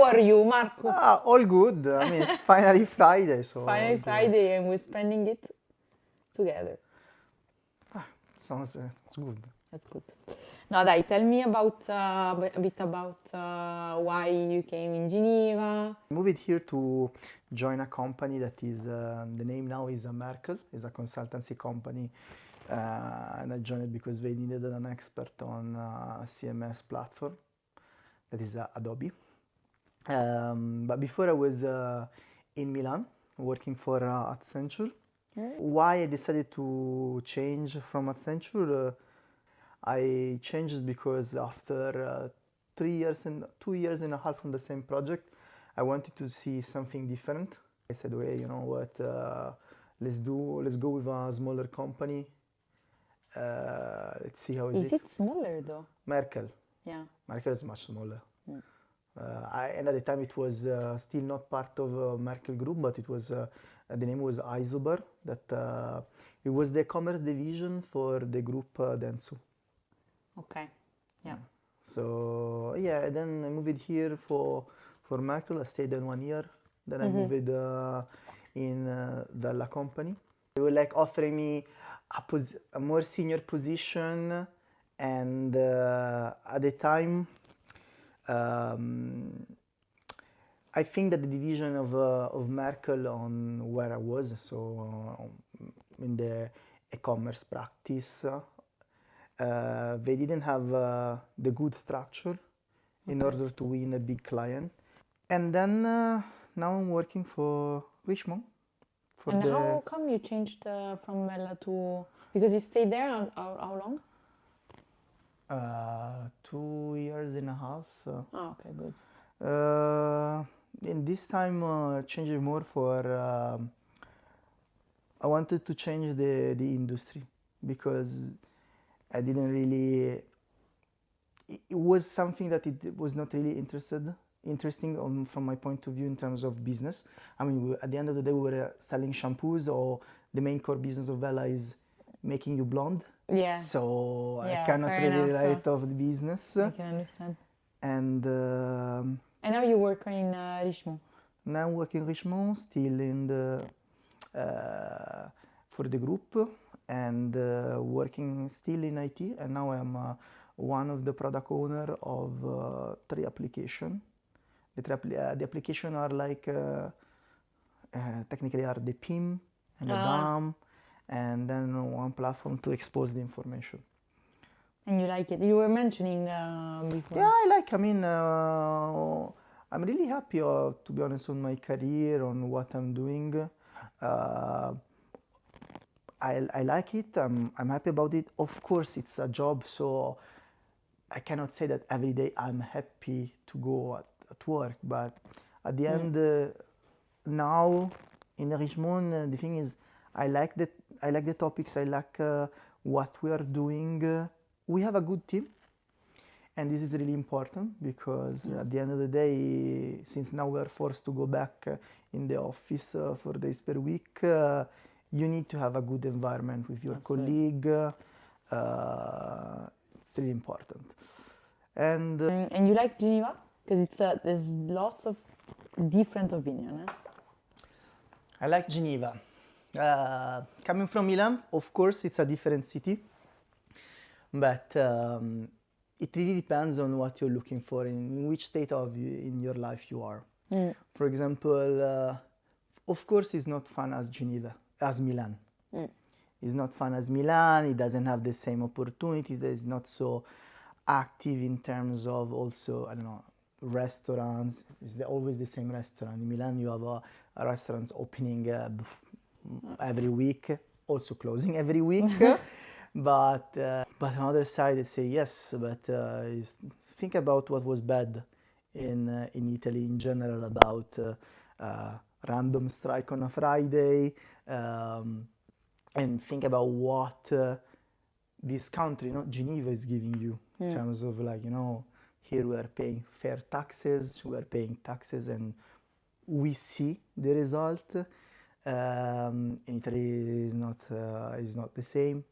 How are you, Markus? All good. I mean, it's finally Friday, so Finally Friday and we're spending it together. sounds good. That's good. No, dai, tell me about a bit about why you came in Geneva. I moved here to join a company that is the name now is Merkle, is a consultancy company, and I joined it because they needed an expert on a CMS platform, that is Adobe. But before I was in Milan working for Accenture. Why I decided to change from Accenture? I changed because after 2 years and a half on the same project, I wanted to see something different. I said, okay, you know what, let's go with a smaller company. Let's see how Is it smaller though? Merkle. Yeah. Merkle is much smaller. And at the time it was still not part of Merkle Group, but it was the name was Isobar. That it was the commerce division for the group Dentsu. Okay. Yeah. So yeah, then I moved here for Merkle. I stayed there 1 year. Then I moved in Wella company. They were like offering me a more senior position, and at the time. I think that the division of Merkle on where I was, so in the e-commerce practice, they didn't have the good structure in order to win a big client. And then now I'm working for Richemont. And how come you changed from Wella to... Because you stayed there how long? 2 years and a half. Oh, okay, good. In this time, changing more for. I wanted to change the industry because I didn't really. It was something that it was not really interesting from my point of view in terms of business. I mean, at the end of the day, we were selling shampoos, or the main core business of Wella is making you blonde. Yeah. So Yeah, I cannot fair really enough. write off the business. I can understand. And now you work in Richemont. now I'm working in Richemont, still in the for the group, and working still in IT. And now I'm one of the product owner of 3 applications. The application are like technically are the PIM and the DAM, and then one platform to expose the information. And you like it? You were mentioning before. Yeah, I like. I mean, I'm really happy, to be honest, on my career, on what I'm doing. I like it. I'm happy about it. Of course, it's a job, so I cannot say that every day I'm happy to go at work. But at the end, now in Richemont, the thing is, I like the topics. I like what we are doing. We have a good team, and this is really important because at the end of the day, since now we are forced to go back in the office 4 days per week, you need to have a good environment with your colleague. It's really important. And you like Geneva? Because there's lots of different opinions. I like Geneva. Coming from Milan, of course, it's a different city. But it really depends on what you're looking for, in which state in your life you are. For example, of course, it's not fun as Milan. It's not fun as Milan. It doesn't have the same opportunities. It's not so active in terms of also, I don't know, restaurants. It's always the same restaurant. In Milan, you have a restaurants opening every week, also closing every week. But on the other side, they say yes. But think about what was bad in Italy in general about random strike on a Friday, and think about what this country, Geneva, is giving you in terms of here we are paying fair taxes, we are paying taxes, and we see the result. In Italy is not the same.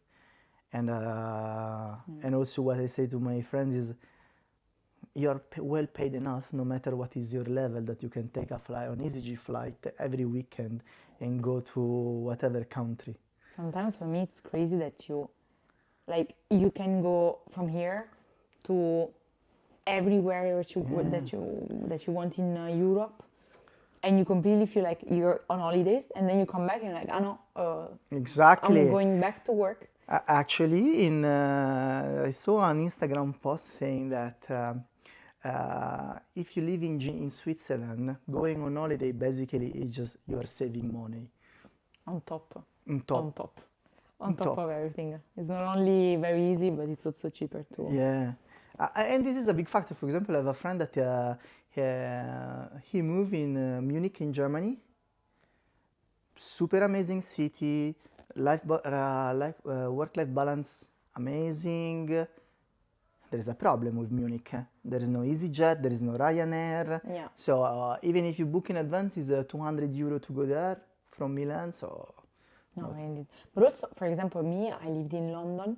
And also what I say to my friends is, you're well paid enough, no matter what is your level, that you can take a flight on EasyG flight every weekend and go to whatever country. Sometimes for me it's crazy that you can go from here to everywhere that you want in Europe, and you completely feel like you're on holidays, and then you come back and you're like, oh no, Exactly. I'm going back to work. Actually, I saw an Instagram post saying that if you live in Switzerland, going on holiday basically is just you are saving money. On top. On top. On top. On top of everything. It's not only very easy, but it's also cheaper too. Yeah. And this is a big factor. For example, I have a friend that he moved in Munich in Germany. Super amazing city, work-life balance amazing. There is a problem with Munich. There is no EasyJet, there is no Ryanair. Yeah. So even if you book in advance, it's 200 euro to go there from Milan. So no, indeed. But also, for example, me, I lived in London.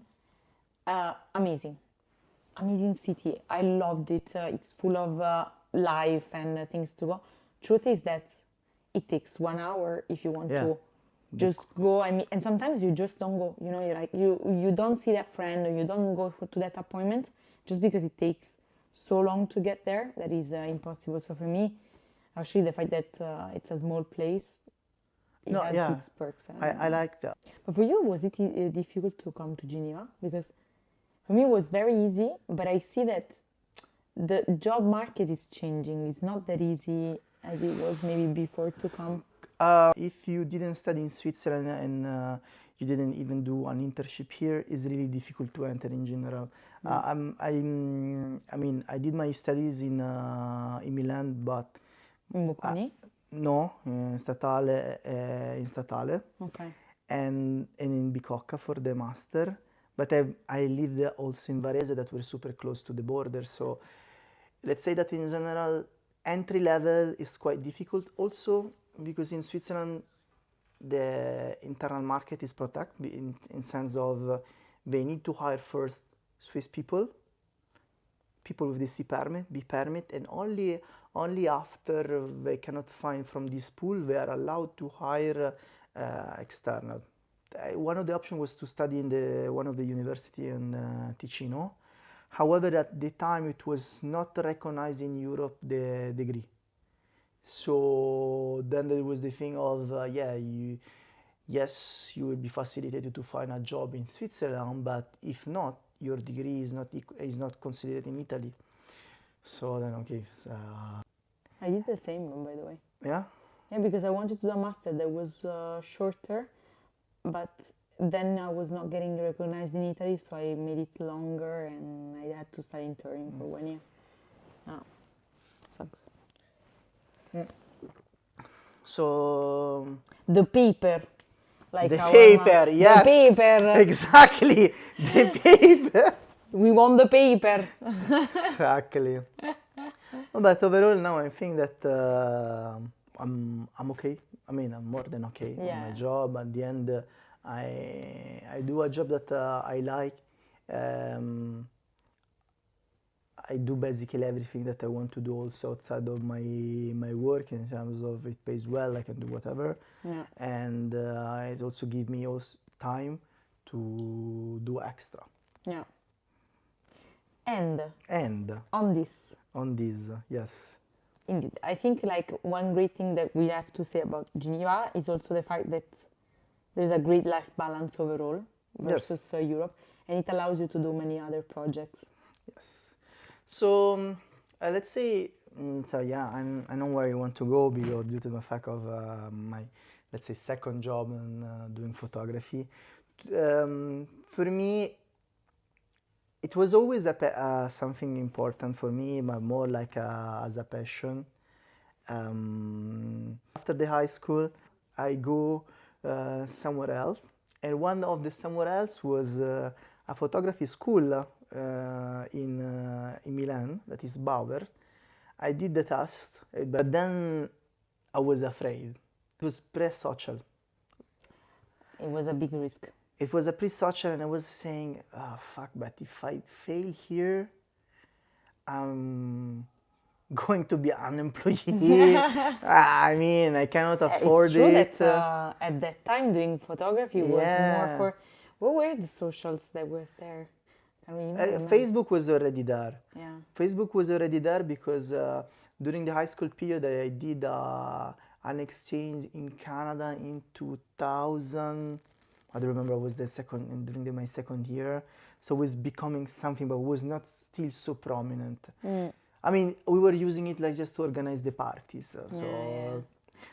Amazing city. I loved it. It's full of life and things to go. Truth is that it takes 1 hour if you want to just go. I mean, and sometimes you just don't go. You know, you're like you don't see that friend, or you don't go to that appointment just because it takes so long to get there. That is impossible. So for me, actually, the fact that it's a small place, it has its perks. I like that. But for you, was it difficult to come to Geneva? Because for me, it was very easy, but I see that the job market is changing. It's not that easy as it was maybe before to come. If you didn't study in Switzerland and you didn't even do an internship here, it's really difficult to enter in general. I mean, I did my studies in Milan, but In Bocconi? no, in statale, Okay. and in Bicocca for the master. But I lived also in Varese, that were super close to the border. So let's say that in general, entry level is quite difficult. Also because in Switzerland, the internal market is protected in sense of they need to hire first Swiss people with the B permit, and only after they cannot find from this pool, they are allowed to hire external. One of the options was to study in one of the university in Ticino. However, at the time it was not recognized in Europe, the degree. So then there was the thing of yes, you will be facilitated to find a job in Switzerland, but if not, your degree is not considered in Italy. So then I did the same, by the way. Yeah? Yeah, because I wanted to do a master that was shorter, but then I was not getting recognized in Italy, so I made it longer, and I had to study intern for 1 year. Oh, sucks. So The paper, like the our paper, yes, the paper. Exactly, the paper. We want the paper. Exactly. But overall, now I think that I'm okay. I mean, I'm more than okay on my job. At the end, I do a job that I like. I do basically everything that I want to do also outside of my work, in terms of it pays well, I can do whatever. Yeah. And it also gives me also time to do extra. Yeah. And On this, yes. indeed, I think like one great thing that we have to say about Geneva is also the fact that there's a great life balance overall versus Europe, and it allows you to do many other projects. Yes. So let's say, I know where you want to go, because due to the fact of my, let's say, second job and doing photography. For me, it was always something important for me, but more like as a passion. After the high school, I go somewhere else, and one of the somewhere else was a photography school in Milan, that is Bauer. I did the test, but then I was afraid. It was pre-social. It was a big risk. It was a pre-social, and I was saying, oh, fuck, but if I fail here, I'm going to be an employee. I mean, I cannot afford It's true it. that at that time doing photography was more Yeah. for. What were the socials that was there? Can we even remember? Facebook was already there. Yeah. Facebook was already there because during the high school period I did an exchange in Canada in 2000. I don't remember. It was the second during my second year, so it was becoming something, but was not still so prominent. I mean, we were using it like just to organize the parties. So Yeah.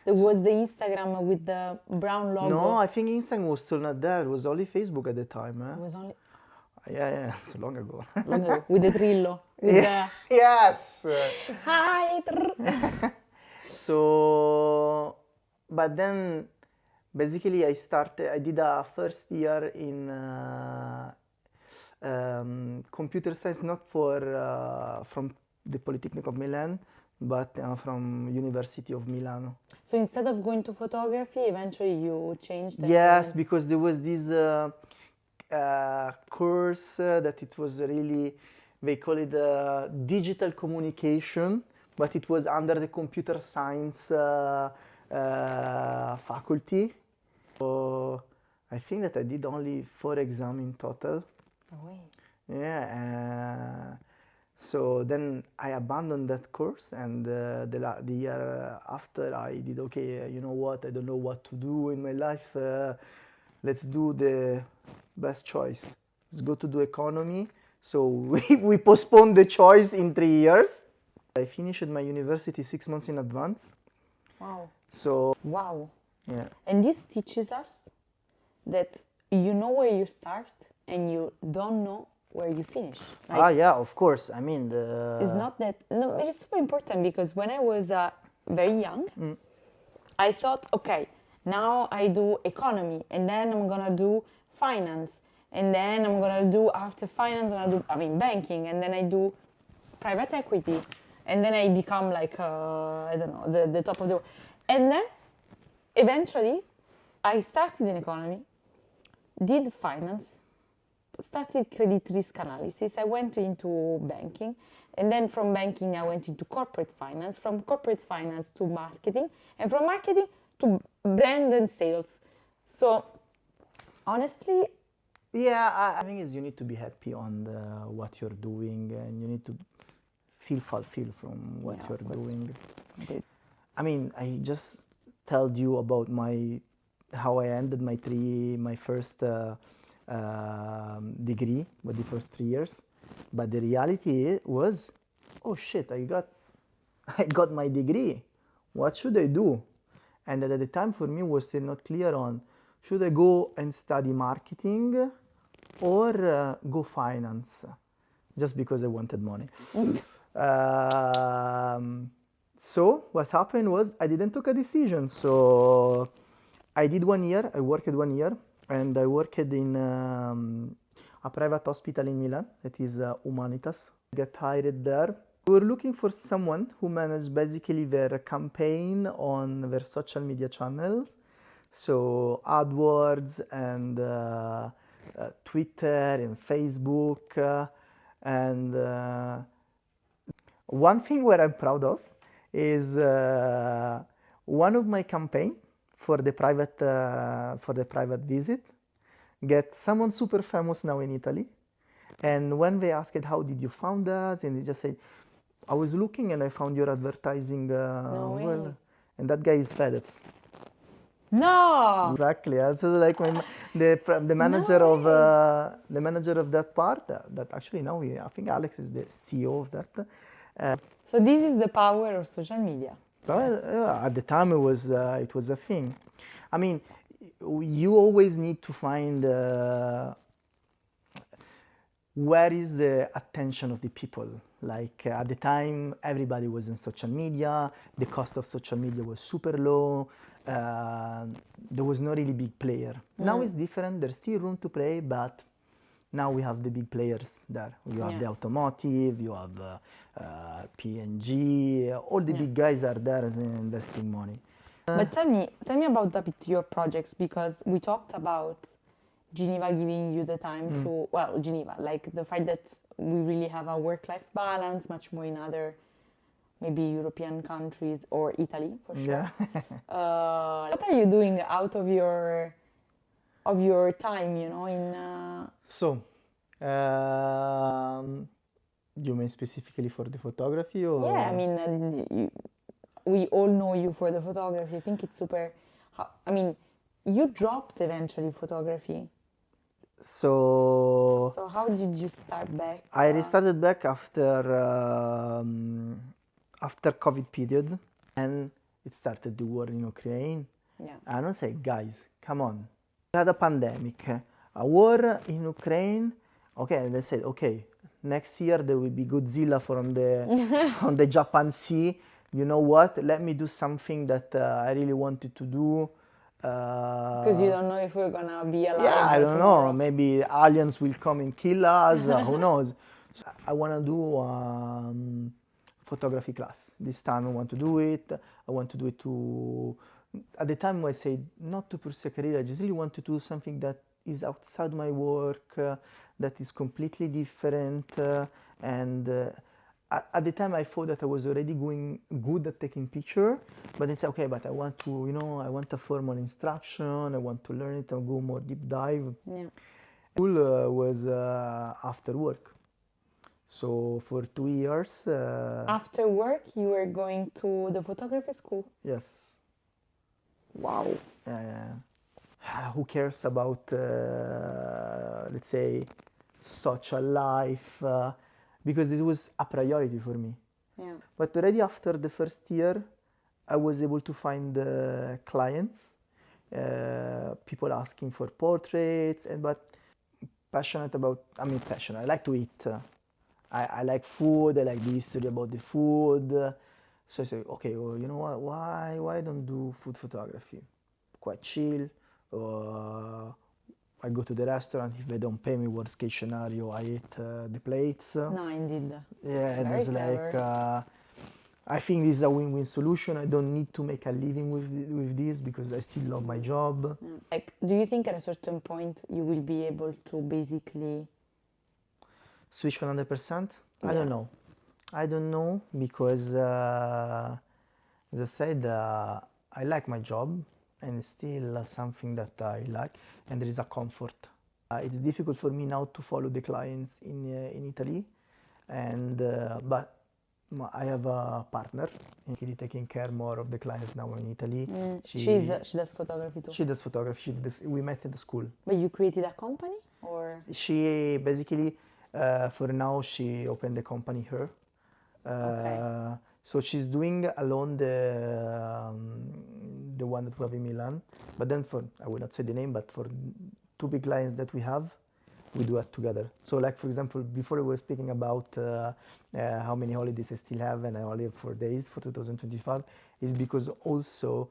There was the Instagram with the brown logo. no, I think Instagram was still not there. It was only Facebook at the time. It was only Yeah, it's long ago. long ago with the Trillo. With Yeah. Yes. the hi. So, but then basically I did a first year in computer science, not from the Polytechnic of Milan, but from University of Milano. So instead of going to photography, eventually you changed. And Yes, because there was this course that it was really, they call it digital communication, but it was under the computer science faculty. So I think that I did only 4 exams in total. No way. Yeah. So then I abandoned that course, and the year after I did, okay, you know what, I don't know what to do in my life. Let's do the best choice. Let's go to do economy. So we postponed the choice in 3 years. I finished my university 6 months in advance. Wow. So Wow. yeah. And this teaches us that you know where you start and you don't know where you finish. Like, Yeah, of course. I mean, it's not that. No, it is super important because when I was very young, I thought, okay, now I do economy, and then I'm gonna do finance, and then I'm gonna do after finance, banking, and then I do private equity, and then I become like I don't know the top of the, and then eventually I started in economy, did finance, started credit risk analysis. I went into banking, and then from banking I went into corporate finance, from corporate finance to marketing, and from marketing to brand and sales. So honestly, yeah, I think is you need to be happy on what you're doing, and you need to feel fulfilled from what Yeah, you're of course. doing. Okay. I mean, I just told you about how I ended my first degree with the first 3 years, but the reality was, oh shit, I got my degree. What should I do? And at the time for me was still not clear on should I go and study marketing or go finance, just because I wanted money. So what happened was I didn't take a decision. So I did 1 year. I worked 1 year, and I worked in a private hospital in Milan. That is Humanitas. I got hired there. We were looking for someone who managed basically their campaign on their social media channels, so AdWords and Twitter and Facebook, and one thing where I'm proud of is one of my campaign for the private visit get someone super famous now in Italy, and when they asked how did you found that, and they just said, I was looking and I found your advertising. No way. And that guy is FedEx. No. Exactly. So like the manager No of the manager of that part. That actually now I think Alex is the CEO of that. So this is the power of social media. Well, at the time it was a thing. I mean, you always need to find where is the attention of the people. Like at the time, everybody was in social media. The cost of social media was super low. There was no really big player. Now it's different. There's still room to play, but now we have the big players there. You have the automotive, you have P&G, all the big guys are there investing money. But tell me about a bit your projects, because we talked about Geneva giving you the time to, well, Geneva, like the fact that we really have a work-life balance, much more in other maybe European countries or Italy for sure. Yeah. What are you doing out of your time, you know, in So, you mean specifically for the photography or? yeah, I mean, we all know you for the photography. I think it's super. I mean, you dropped eventually photography. So So how did you start back? I restarted back after COVID period, and it started the war in Ukraine. Yeah. I don't say, guys, come on. We had a pandemic, a war in Ukraine. Okay, and they said, okay, next year there will be Godzilla from the from the Japan Sea. You know what? Let me do something that I really wanted to do. Because you don't know if we're gonna be alive Yeah, I don't tomorrow. know. Maybe aliens will come and kill us. Who knows? So I want to do photography class. This time I want to do it. I want to do it to. At the time I said not to pursue a career. I just really want to do something that is outside my work, that is completely different, and at the time I thought that I was already going good at taking picture, but they said, okay, but I want to, you know, I want a formal instruction, I want to learn it and go more deep dive. Yeah. School was after work. So for 2 years, After work, you were going to the photography school. yes, Wow. who cares about, let's say, social life, because it was a priority for me. Yeah. But already after the first year, I was able to find clients, people asking for portraits, but passionate about, I mean, passionate. I like to eat. I like food. I like the history about the food. So I say, okay, well, you know what? Why don't do food photography? Quite chill. I go to the restaurant. If they don't pay me, worst case scenario, I eat the plates. No, indeed. Yeah, and Very it's like clever. I think this is a win-win solution. I don't need to make a living with this because I still love my job. Yeah. Like, do you think at a certain point you will be able to basically? Switch 100%? I Yeah. don't know. I don't know because, as I said, I like my job and it's still something that I like, and there is a comfort. It's difficult for me now to follow the clients in Italy, and but I have a partner, really taking care more of the clients now in Italy. She does photography too. She does photography. We met at the school. But you created a company or? She basically, for now, she opened the company her. Okay. So she's doing alone the one that we have in Milan. But then for, I will not say the name, but for two big clients that we have, we do it together. So like, for example, before we were speaking about how many holidays I still have, and I only have 4 days for 2025, is because also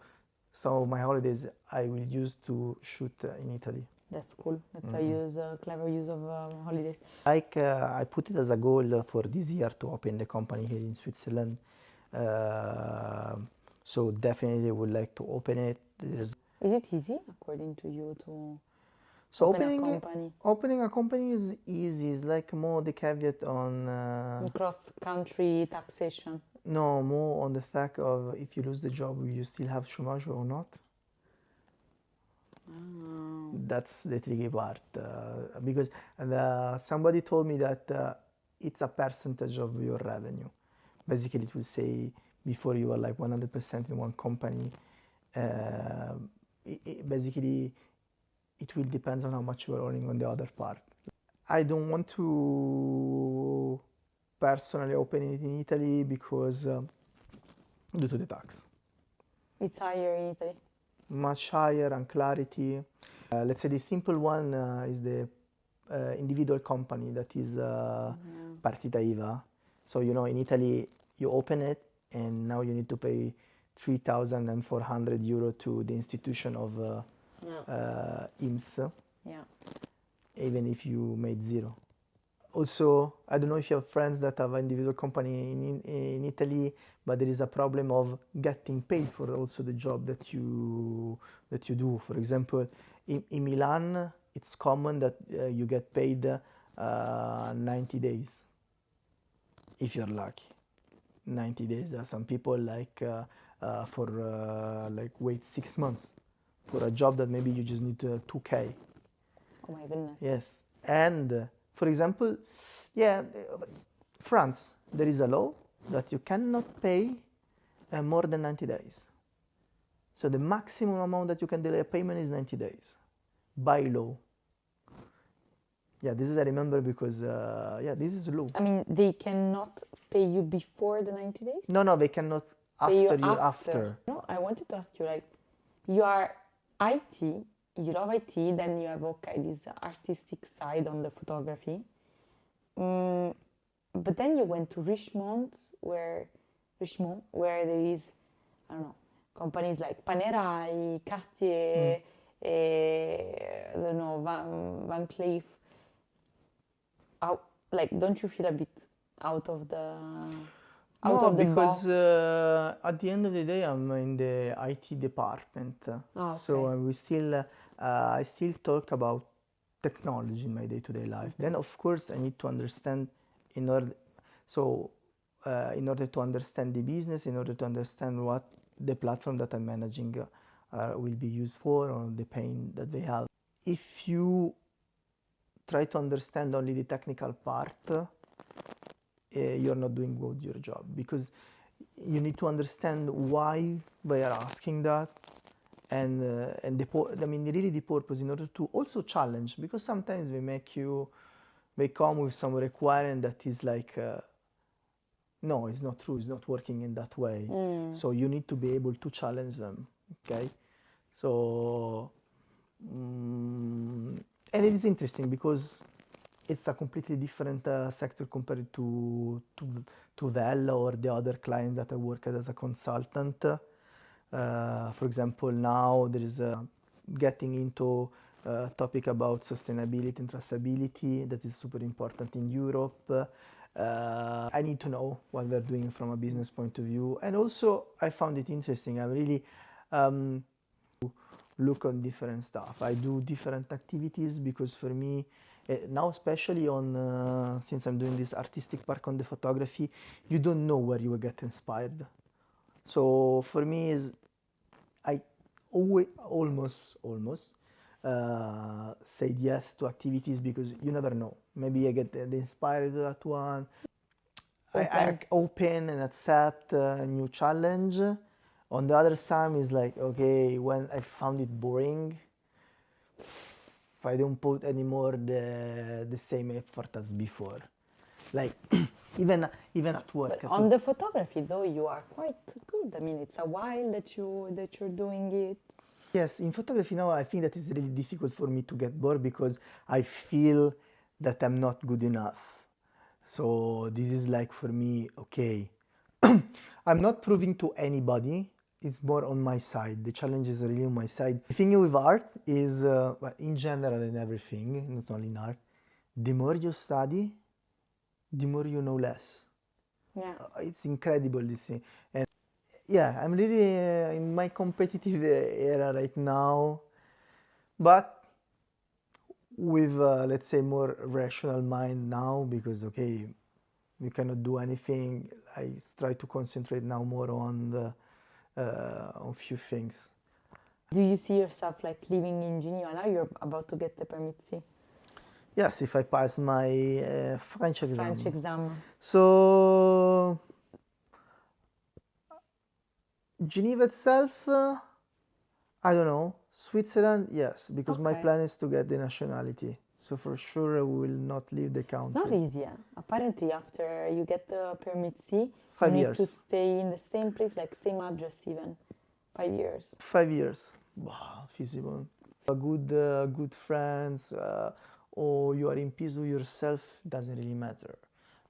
some of my holidays I will use to shoot in Italy. That's cool. That's a clever use of holidays. Like I put it as a goal for this year to open the company here in Switzerland. So definitely would like to open it. Is it easy, according to you, to So open a company? Opening a company is easy. It's like more the caveat on Cross-country taxation. no, more on the fact of if you lose the job, will you still have chômage or not? Oh. That's the tricky part because somebody told me that it's a percentage of your revenue. Basically, it will say before you are like 100% in one company. Basically, it will depend on how much you are earning on the other part. I don't want to personally open it in Italy because due to the tax. It's higher in Italy. Much higher and clarity. Let's say the simple one is the individual company that is partita IVA. So you know in Italy you open it and now you need to pay 3,400 euro to the institution of IMSS, Yeah. even if you made zero. Also, I don't know if you have friends that have an individual company in Italy, but there is a problem of getting paid for also the job that you do. For example, in Milan, it's common that you get paid 90 days, if you're lucky. 90 days. There are some people like wait 6 months for a job that maybe you just need 2K. Oh my goodness. Yes. And for example, yeah, France, there is a law that you cannot pay more than 90 days. So the maximum amount that you can delay a payment is 90 days by law. Yeah, this is I remember because this is law. I mean, they cannot pay you before the 90 days? No, they cannot Pay after you you after. No, I wanted to ask you, like, you are IT, you love IT, then you have, okay, this artistic side on the photography. But then you went to Richemont, where there is, I don't know, companies like Panerai, Cartier, I don't know, Van Cleef. Don't you feel a bit out of the because box? at the end of the day, I'm in the IT department, so I still talk about technology in my day-to-day life. Then, of course, I need to understand in order to understand the business, in order to understand what the platform that I'm managing will be used for, or the pain that they have. If you try to understand only the technical part, you're not doing good your job, because you need to understand why they are asking that, and really the purpose, in order to also challenge, because sometimes they come with some requirement that is like, no, it's not true, it's not working in that way. So you need to be able to challenge them, okay? So, and it is interesting because it's a completely different sector compared to Wella or the other clients that I work at as a consultant. For example, now there is getting into topic about sustainability and traceability that is super important in Europe. I need to know what we're doing from a business point of view, and also I found it interesting. I really look on different stuff. I do different activities because for me now, especially on since I'm doing this artistic part on the photography, you don't know where you will get inspired. So for me is I almost said yes to activities because you never know. Maybe I get inspired to that one. I open and accept a new challenge. On the other side is like, okay, when I found it boring, I don't put anymore the same effort as before. Like even at work. But on the photography though, you are quite good. I mean, it's a while that you're doing it. Yes, in photography now I think that it's really difficult for me to get bored because I feel that I'm not good enough. So this is like for me, okay, I'm not proving to anybody. It's more on my side. The challenge is really on my side. The thing with art is, in general in everything, not only in art, the more you study, the more you know less. Yeah. It's incredible, this thing. And yeah, I'm really in my competitive era right now, but with, let's say, more rational mind now, because, okay, you cannot do anything. I try to concentrate now more on few things. Do you see yourself like living in Geneva? Now you're about to get the permit C. Yes, if I pass my French exam. French exam. So Geneva itself, I don't know. Switzerland, yes, because my Okay. plan is to get the nationality. So for sure I will not leave the It's country. not easy. Apparently, after you get the permit C, 5 you need years. to stay in the same place, like same address even. 5 years. 5 years. Wow, feasible. A good friends, or you are in peace with yourself, doesn't really matter.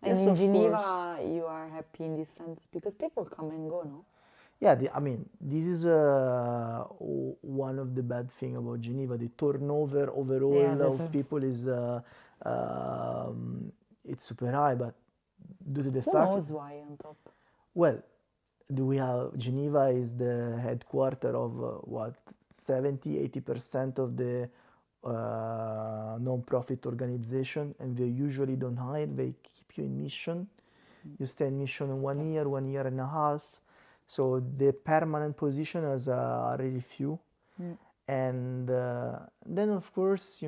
And Yes, in of course. Geneva, you are happy in this sense because people come and go, no? Yeah, I mean, this is one of the bad thing about Geneva. The turnover overall of people is it's super high, but due to the Who fact, knows why on top? well, we have Geneva is the headquarter of what 70-80% of the non-profit organization, and they usually don't hire. They keep you in mission. You stay in mission 1 year and a half. So the permanent position is really few. And then, of course,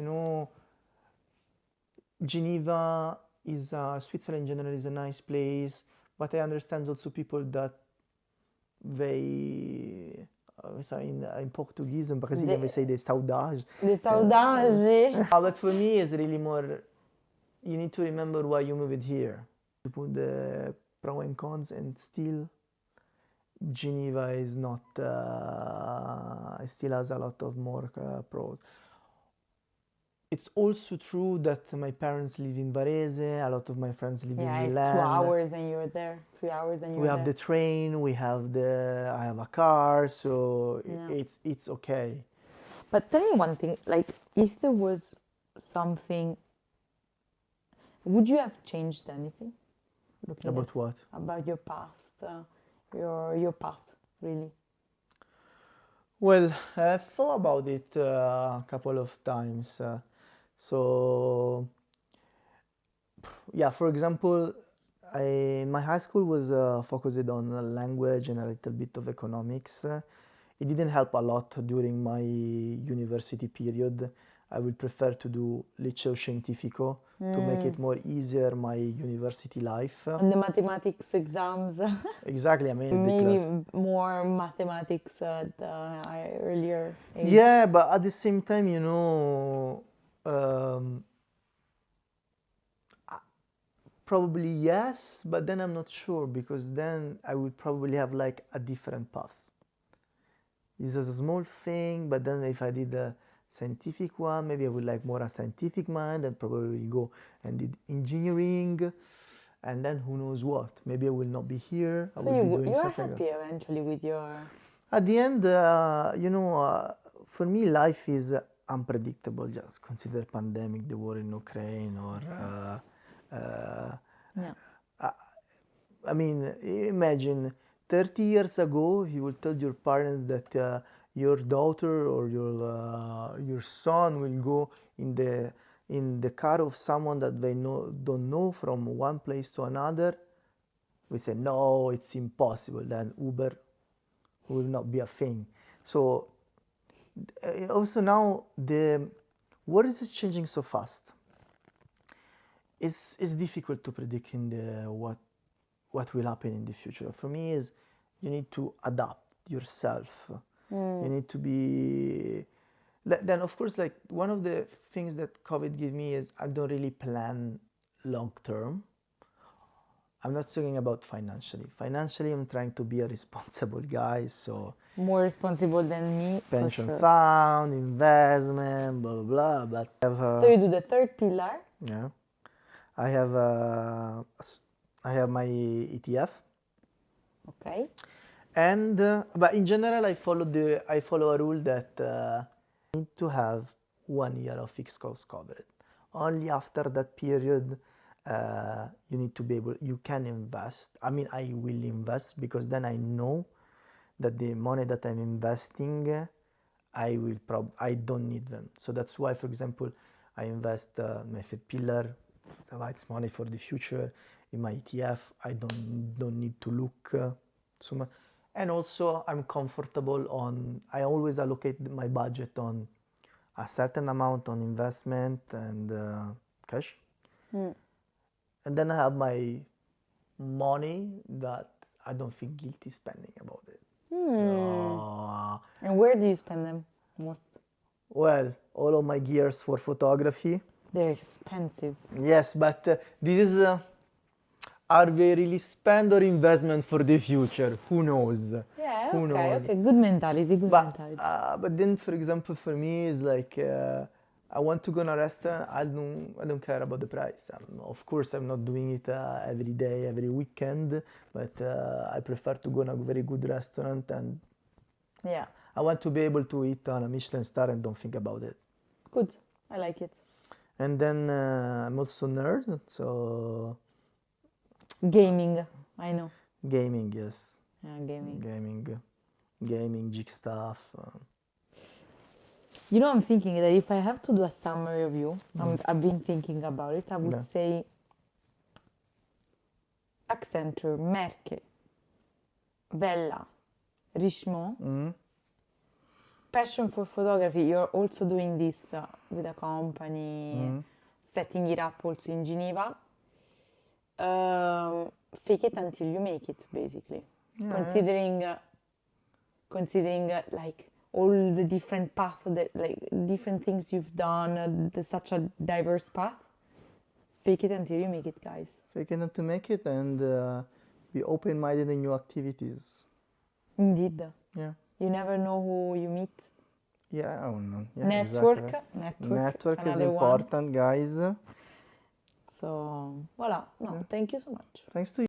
Geneva is Switzerland in general is a nice place, but I understand also people that they in Portuguese, in Brazilian, they say des saudades. Des saudades. But for me, it's really more, you need to remember why you moved here. To put the pro and cons, and still Geneva is not, still has a lot of more pros. It's also true that my parents live in Varese, a lot of my friends live in Milan. 2 hours and you're there. 3 hours and you're We there. have the train, I have a car, so it's okay. But tell me one thing, like if there was something, would you have changed anything? About what? About your past, your path, really. Well, I've thought about it a couple of times. So, yeah, for example, my high school was focused on language and a little bit of economics. It didn't help a lot during my university period. I would prefer to do liceo scientifico to make it more easier my university life. And the mathematics exams. Exactly, I mean, Maybe more mathematics at earlier age. Yeah, but at the same time, probably yes, but then I'm not sure, because then I would probably have like a different path. This is a small thing, but then if I did a scientific one, maybe I would like more a scientific mind, and probably will go and did engineering, and then who knows what. Maybe I will not be here. I will be doing you're something happy eventually with your... At the end, for me, life is unpredictable. Just consider pandemic, the war in Ukraine, or I mean, imagine 30 years ago, you will tell your parents that your daughter or your son will go in the car of someone that they don't know from one place to another. We say, no, it's impossible. Then Uber will not be a thing. So also now the world is changing so fast. It's difficult to predict what will happen in the future. For me, is you need to adapt yourself. You need to be. Then of course, like one of the things that COVID gave me is I don't really plan long term. I'm not talking about financially. Financially, I'm trying to be a responsible guy, so... More responsible than me, pension for sure. fund, investment, blah, blah, blah. But so you do the third pillar? Yeah. I have my ETF. Okay. And, but in general, I follow a rule that I need to have 1 year of fixed cost covered. Only after that period, you need to be able, you can invest. I mean, I will invest because then I know that the money that I'm investing, I don't need them. So that's why, for example, I invest my third pillar, provides money for the future. In my ETF, I don't need to look so much. And also, I'm comfortable I always allocate my budget on a certain amount on investment and cash. And then I have my money that I don't feel guilty spending about it. So, and where do you spend them most? Well, all of my gears for photography. They're expensive. Yes, but this is, are they really spend or investment for the future? Who knows? Yeah, Who knows? okay, good mentality, mentality. But then, for example, for me, it's like, I want to go to a restaurant, I don't care about the price. Of course, I'm not doing it every day, every weekend, but I prefer to go to a very good restaurant, and yeah, I want to be able to eat on a Michelin star and don't think about it. Good, I like it. And then I'm also a nerd, so... Gaming, I know. Gaming, yes. Yeah, gaming. Gaming, geek stuff. You know, I'm thinking that if I have to do a summary of you, I've been thinking about it, I would Yeah. say Accenture, Merkle, Wella, Richemont, Mm. passion for photography. You're also doing this with a company, setting it up also in Geneva. Fake it until you make it, basically. Yeah, Considering like all the different paths that like different things you've done, such a diverse path. Fake it until you make it, guys. fake it to make it, and be open-minded in new activities. Indeed. Yeah. You never know who you meet. Yeah, oh no. Yeah, Network, exactly. network, Network it's is another one. important, guys. So, voila. No, Yeah. thank you so much. Thanks to you.